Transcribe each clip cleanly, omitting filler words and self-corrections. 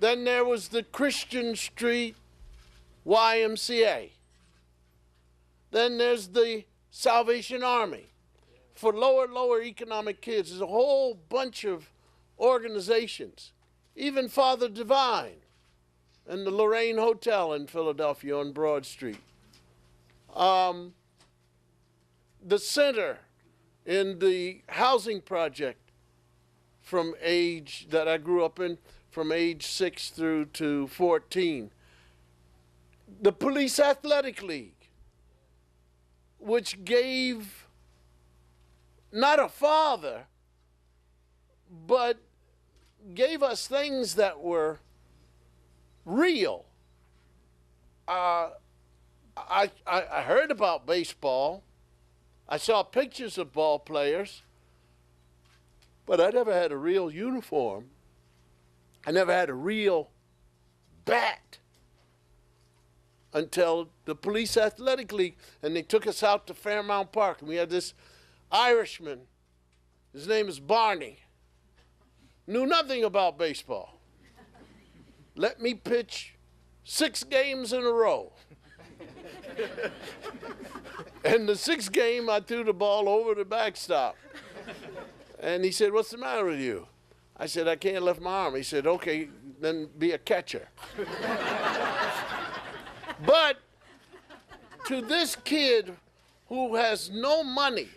Then there was the Christian Street YMCA. Then there's the Salvation Army for lower economic kids. There's a whole bunch of organizations. Even Father Divine and the Lorraine Hotel in Philadelphia on Broad Street. The center in the housing project from age that I grew up in, from age 6 through to 14. The Police Athletic League, which gave not a father, but gave us things that were real. I heard about baseball. I saw pictures of ball players, but I never had a real uniform. I never had a real bat until the Police Athletic League, and they took us out to Fairmount Park, and we had this Irishman. His name is Barney. Knew nothing about baseball. Let me pitch 6 games in a row. And the 6th game, I threw the ball over the backstop. And he said, "What's the matter with you?" I said, "I can't lift my arm." He said, "Okay, then be a catcher." But to this kid who has no money,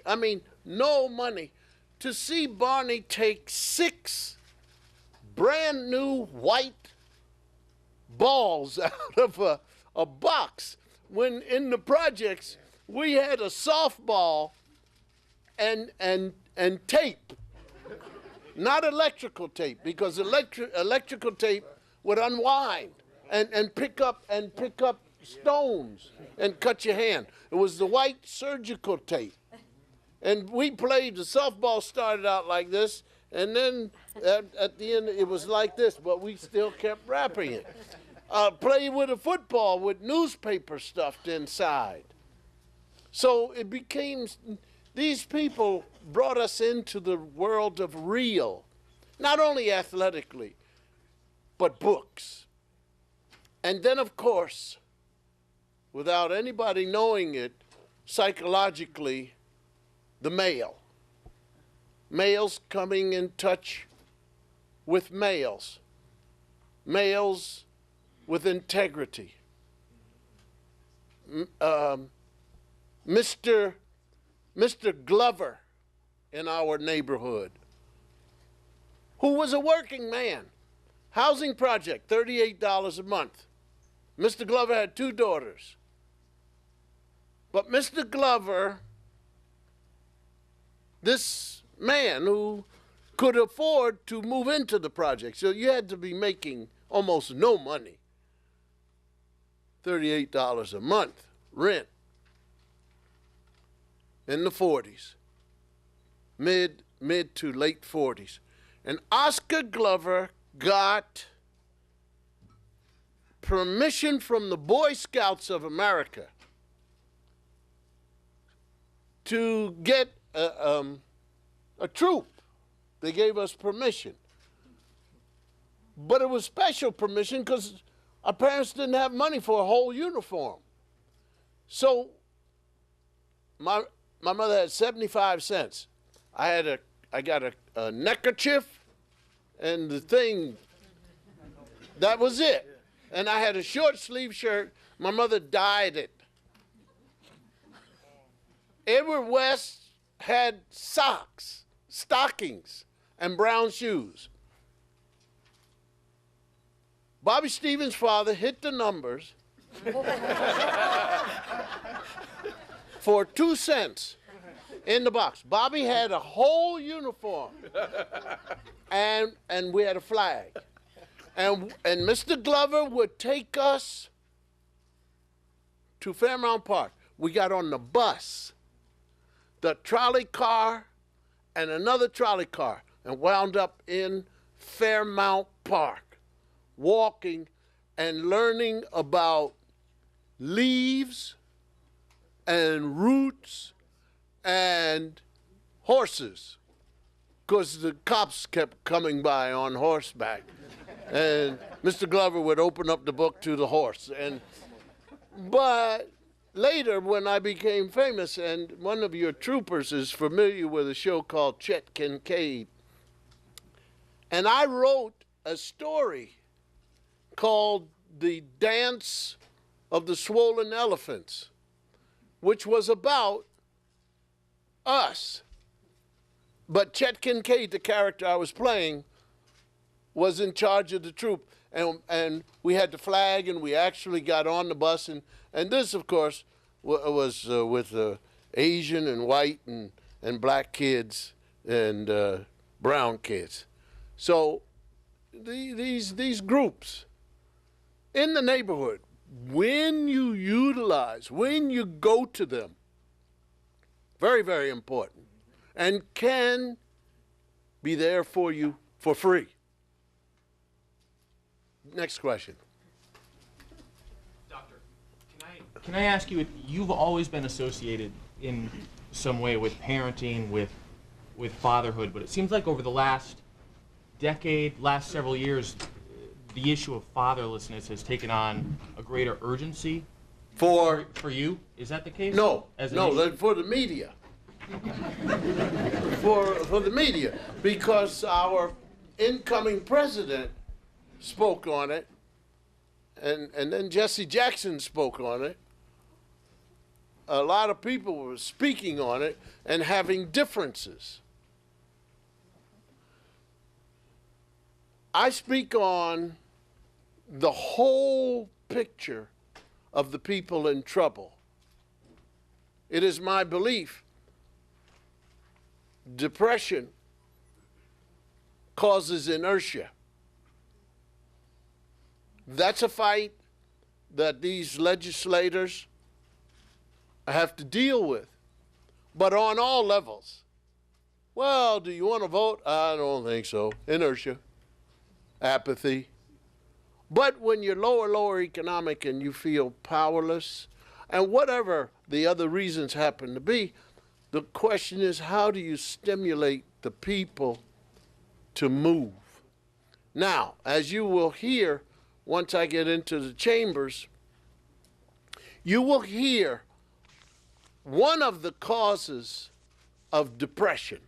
no money, to see Barney take 6 brand new white balls out of a box, when in the projects we had a softball and tape, not electrical tape, because electrical tape would unwind and pick up stones and cut your hand. It was the white surgical tape. And we played, the softball started out like this, and then at the end it was like this, but we still kept wrapping it. Played with a football with newspaper stuffed inside. So it became, these people brought us into the world of real, not only athletically, but books. And then, of course, without anybody knowing it, psychologically, the male. Males coming in touch with males. Males with integrity. Mr. Glover in our neighborhood, who was a working man. Housing project, $38 a month. Mr. Glover had 2 daughters. But Mr. Glover, this man who could afford to move into the project, so you had to be making almost no money. $38 a month, rent, in the 40s, mid to late 40s. And Oscar Glover got permission from the Boy Scouts of America to get a troop. They gave us permission. But it was special permission because our parents didn't have money for a whole uniform. So my mother had 75 cents. I got a neckerchief and the thing, that was it. And I had a short sleeve shirt. My mother dyed it. Edward West had socks, stockings, and brown shoes. Bobby Stevens' father hit the numbers for 2 cents in the box. Bobby had a whole uniform, and we had a flag. And Mr. Glover would take us to Fairmount Park. We got on the bus, the trolley car, and another trolley car, and wound up in Fairmount Park, walking and learning about leaves and roots and horses, because the cops kept coming by on horseback. And Mr. Glover would open up the book to the horse. But later, when I became famous, and one of your troopers is familiar with a show called Chet Kincaid, and I wrote a story called The Dance of the Swollen Elephants, which was about us. But Chet Kincaid, the character I was playing, was in charge of the troop. And we had the flag, and we actually got on the bus. And this, of course, was with Asian and white and black kids and brown kids. So these groups in the neighborhood, when you utilize, when you go to them, very, very important, and can be there for you for free. Next question. Doctor, can I ask you, you've always been associated in some way with parenting, with fatherhood, but it seems like over the last decade, last several years, the issue of fatherlessness has taken on a greater urgency. For you? Is that the case? No, for the media. for the media, because our incoming president spoke on it, and then Jesse Jackson spoke on it. A lot of people were speaking on it and having differences. I speak on the whole picture of the people in trouble. It is my belief depression causes inertia. That's a fight that these legislators have to deal with, but on all levels. Well, do you want to vote? I don't think so. Inertia, apathy. But when you're lower economic and you feel powerless, and whatever the other reasons happen to be, the question is, how do you stimulate the people to move? Now, as you will hear, once I get into the chambers, you will hear one of the causes of depression